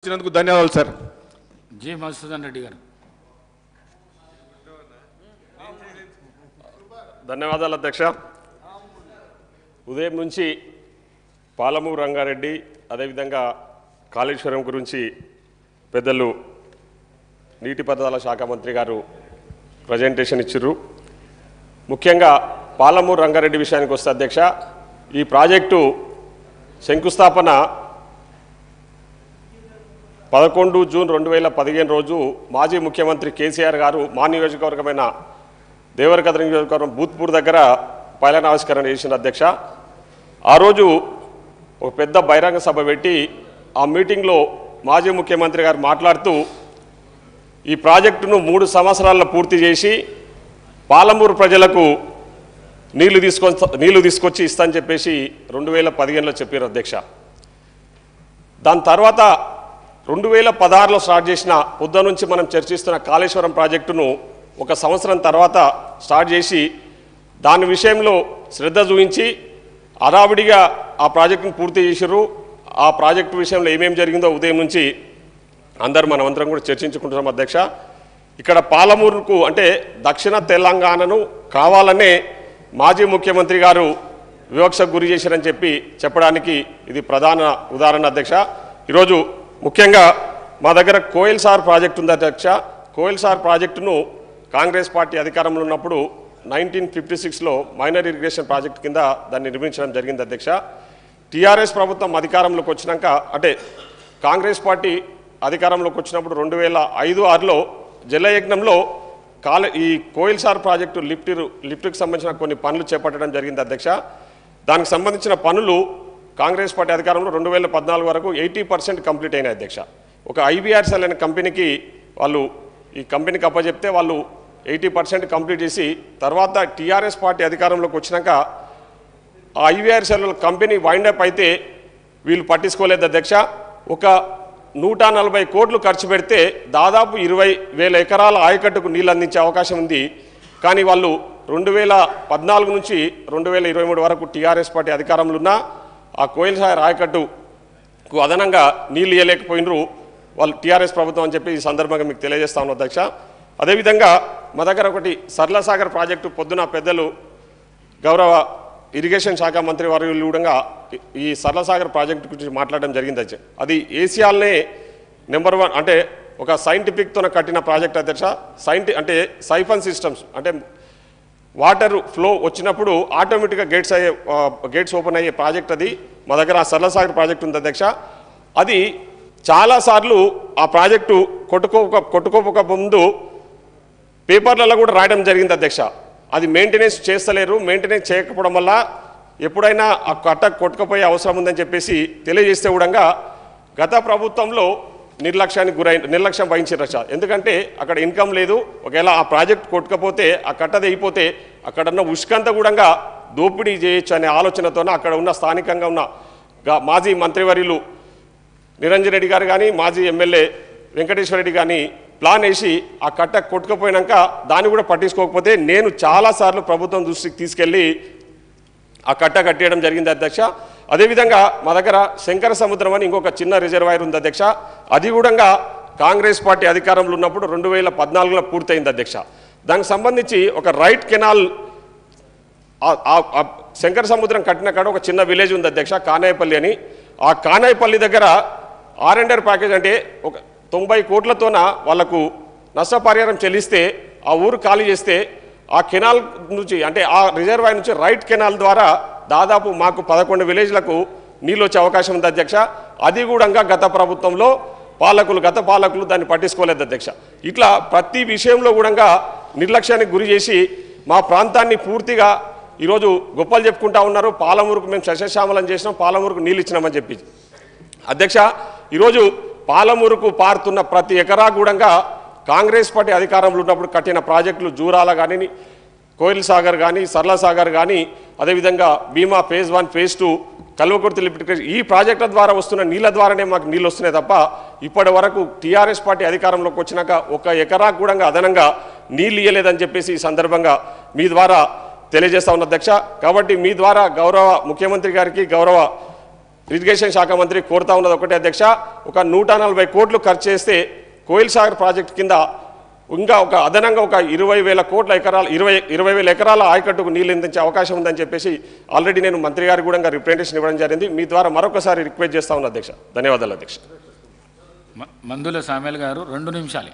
ధన్యవాదాలు sir. G Madhusudan Reddy గారు. ధన్యవాదాలు అధ్యక్ష. ఉదయం నుంచి పాలమూరు రంగారెడ్డి అదేవిధంగా కాళేశ్వరం గురించి పెద్దలు నీటిపారుదల శాఖ మంత్రి గారు ప్రజెంటేషన్ ఇచ్చారు. ముఖ్యంగా పాలమూరు రంగారెడ్డి విషయానికి వస్తే అధ్యక్ష, ఈ ప్రాజెక్టు శంకుస్థాపన 11 జూన్ 2015 రోజు మాజీ ముఖ్యమంత్రి కేసీఆర్ గారు మా నియోజకవర్గమైన దేవరకద్ర నియోజకవర్గం బూత్పూర్ దగ్గర పైలాన్ ఆవిష్కరణ చేసిన అధ్యక్ష. ఆ రోజు ఒక పెద్ద బహిరంగ సభ పెట్టి ఆ మీటింగ్లో మాజీ ముఖ్యమంత్రి గారు మాట్లాడుతూ ఈ ప్రాజెక్టును 3 సంవత్సరాల్లో పూర్తి చేసి పాలమూరు ప్రజలకు నీళ్లు తీసుకొచ్చి ఇస్తానని చెప్పేసి 2015లో చెప్పారు అధ్యక్ష. దాని తర్వాత 2016లో స్టార్ట్ చేసిన పొద్దు నుంచి మనం చర్చిస్తున్న కాళేశ్వరం ప్రాజెక్టును 1 సంవత్సరం తర్వాత స్టార్ట్ చేసి దాని విషయంలో శ్రద్ధ చూపించి అరావిడిగా ఆ ప్రాజెక్టును పూర్తి చేశారు. ఆ ప్రాజెక్టు విషయంలో ఏమేమి జరిగిందో ఉదయం నుంచి మనమందరం కూడా చర్చించుకుంటున్నాం అధ్యక్ష. ఇక్కడ పాలమూరుకు అంటే దక్షిణ తెలంగాణను కావాలనే మాజీ ముఖ్యమంత్రి గారు వివక్షకు గురి చేశారని చెప్పడానికి ఇది ప్రధాన ఉదాహరణ అధ్యక్ష. ఈరోజు ముఖ్యంగా మా దగ్గర కోయిల్ సార్ ప్రాజెక్టు ఉంది అధ్యక్ష. కోయిల్ సార్ ప్రాజెక్టును కాంగ్రెస్ పార్టీ అధికారంలో ఉన్నప్పుడు 1956లో మైనర్ ఇరిగేషన్ ప్రాజెక్టు కింద దాన్ని నిర్మించడం జరిగింది అధ్యక్ష. టీఆర్ఎస్ ప్రభుత్వం అధికారంలోకి వచ్చినాక అంటే కాంగ్రెస్ పార్టీ అధికారంలోకి వచ్చినప్పుడు 2005-6లో జలయజ్ఞంలో ఈ కోయిల్ సార్ ప్రాజెక్టు లిఫ్ట్కి సంబంధించిన కొన్ని పనులు చేపట్టడం జరిగింది అధ్యక్ష. దానికి సంబంధించిన పనులు కాంగ్రెస్ పార్టీ అధికారంలో 2014 వరకు 80% కంప్లీట్ అయినాయి అధ్యక్ష. ఒక ఐబీఆర్సీఎల్ అనే కంపెనీకి వాళ్ళు ఈ కంపెనీకి అప్పచెప్తే వాళ్ళు 80% కంప్లీట్ చేసి తర్వాత టీఆర్ఎస్ పార్టీ అధికారంలోకి వచ్చినాక ఆ ఐబీఆర్సీఎల్ కంపెనీ వైండప్ అయితే వీళ్ళు పట్టించుకోలేదు అధ్యక్ష. ఒక 140 కోట్లు ఖర్చు పెడితే దాదాపు 20,000 ఎకరాల ఆయకట్టుకు నీళ్ళు అందించే అవకాశం ఉంది. కానీ వాళ్ళు 2014 నుంచి 2023 వరకు టీఆర్ఎస్ పార్టీ అధికారంలో ఉన్న ఆ కోయిల్ సార్ ఆయకట్టుకు అదనంగా నీళ్ళు ఇవ్వలేకపోయినరు వాళ్ళు టీఆర్ఎస్ ప్రభుత్వం అని చెప్పి ఈ సందర్భంగా మీకు తెలియజేస్తా ఉన్నాను అధ్యక్ష. అదేవిధంగా మా దగ్గర ఒకటి సరళసాగర్ ప్రాజెక్టు పొద్దున పెద్దలు గౌరవ ఇరిగేషన్ శాఖ మంత్రి వారు కూడా ఈ సరళసాగర్ ప్రాజెక్టు గురించి మాట్లాడడం జరిగింది అధ్యక్ష. అది ఏసియాలోనే నెంబర్ 1 అంటే ఒక సైంటిఫిక్తో కట్టిన ప్రాజెక్ట్ అధ్యక్ష. అంటే సైఫన్ సిస్టమ్స్ అంటే వాటర్ ఫ్లో వచ్చినప్పుడు ఆటోమేటిక్గా గేట్స్ ఓపెన్ అయ్యే ప్రాజెక్ట్ అది. మా దగ్గర ఆ సరళసాగర్ ప్రాజెక్ట్ ఉంది అధ్యక్ష. అది చాలాసార్లు ఆ ప్రాజెక్టు కొట్టుకోక ముందు పేపర్లలో కూడా రాయడం జరిగింది అధ్యక్ష. అది మెయింటెనెన్స్ చేస్తలేరు, మెయింటెనెన్స్ చేయకపోవడం వల్ల ఎప్పుడైనా ఆ కట్ట కొట్టుకుపోయే అవసరం ఉందని చెప్పేసి తెలియజేస్తే కూడా గత ప్రభుత్వంలో నిర్లక్ష్యం వహించారు. ఎందుకంటే అక్కడ ఇన్కమ్ లేదు. ఒకవేళ ఆ ప్రాజెక్ట్ కొట్టుకపోతే ఆ కట్టది అయిపోతే అక్కడున్న ఉష్కంతా కూడా దోపిడీ చేయొచ్చు అనే ఆలోచనతోనే అక్కడ ఉన్న స్థానికంగా ఉన్న మాజీ మంత్రివర్యులు నిరంజన్ రెడ్డి గారు కానీ మాజీ ఎమ్మెల్యే వెంకటేశ్వర రెడ్డి కానీ ప్లాన్ వేసి ఆ కట్ట కొట్టుకుపోయినాక దాన్ని కూడా పట్టించుకోకపోతే నేను చాలాసార్లు ప్రభుత్వం దృష్టికి తీసుకెళ్ళి ఆ కట్ట కట్టేయడం జరిగింది అధ్యక్ష. అదేవిధంగా మా దగ్గర శంకర సముద్రం అని ఇంకొక చిన్న రిజర్వాయర్ ఉంది అధ్యక్ష. అది కూడా కాంగ్రెస్ పార్టీ అధికారంలో ఉన్నప్పుడు 2014లో పూర్తయింది అధ్యక్ష. దానికి సంబంధించి ఒక రైట్ కెనాల్ శంకర సముద్రం కట్టిన కాడ ఒక చిన్న విలేజ్ ఉంది అధ్యక్ష, కానాయపల్లి అని. ఆ కానాయపల్లి దగ్గర R&R ప్యాకేజ్ అంటే ఒక 90 కోట్లతోన వాళ్లకు నష్టపరిహారం చెల్లిస్తే ఆ ఊరు ఖాళీ చేస్తే ఆ కెనాల్ నుంచి అంటే ఆ రిజర్వాయర్ నుంచి రైట్ కెనాల్ ద్వారా దాదాపు మాకు 11 విలేజ్లకు నీళ్ళు వచ్చే అవకాశం ఉంది అధ్యక్ష. అది కూడా గత ప్రభుత్వంలో గత పాలకులు దాన్ని పట్టించుకోలేదు అధ్యక్ష. ఇట్లా ప్రతి విషయంలో కూడా నిర్లక్ష్యానికి గురి చేసి మా ప్రాంతాన్ని పూర్తిగా ఈరోజు గొప్పలు చెప్పుకుంటా ఉన్నారు. పాలమూరుకు మేము సస్యశ్యామలం చేసినాం, పాలమూరుకు నీళ్ళు ఇచ్చినామని చెప్పి అధ్యక్ష. ఈరోజు పాలమూరుకు పారుతున్న ప్రతి ఎకరా కూడా కాంగ్రెస్ పార్టీ అధికారంలో ఉన్నప్పుడు కట్టిన ప్రాజెక్టులు జూరాల కానీ కోయిల్ సాగర్ కానీ సరళసాగర్ కానీ అదేవిధంగా భీమా ఫేజ్ 1 ఫేజ్ 2 కల్వకుర్తి లిఫ్ట్ ఈ ప్రాజెక్టుల ద్వారా వస్తున్న నీళ్ళ ద్వారానే మాకు నీళ్ళు వస్తున్నాయి తప్ప ఇప్పటి వరకు టీఆర్ఎస్ పార్టీ అధికారంలోకి వచ్చినాక 1 ఎకరా కూడా అదనంగా నీళ్ళు ఇవ్వలేదని చెప్పేసి ఈ సందర్భంగా మీ ద్వారా తెలియజేస్తా ఉన్న అధ్యక్ష. కాబట్టి మీ ద్వారా గౌరవ ముఖ్యమంత్రి గారికి గౌరవ ఇరిగేషన్ శాఖ మంత్రి కోరుతా ఉన్నది ఒకటే అధ్యక్ష, ఒక 140 కోట్లు ఖర్చు చేస్తే కోయిల్ సాగర్ ప్రాజెక్టు కింద ఇంకా ఒక అదనంగా ఒక 20,000 ఎకరాల ఆయకట్టుకు నీళ్ళు అందించే అవకాశం ఉందని చెప్పేసి ఆల్రెడీ నేను మంత్రి గారికి కూడా రిప్రజెంటేషన్ ఇవ్వడం జరిగింది. మీ ద్వారా మరొకసారి రిక్వెస్ట్ చేస్తా ఉన్నా అధ్యక్ష. ధన్యవాదాలు అధ్యక్ష. మందుల సామ్యాల్ గారు 2 నిమిషాలే.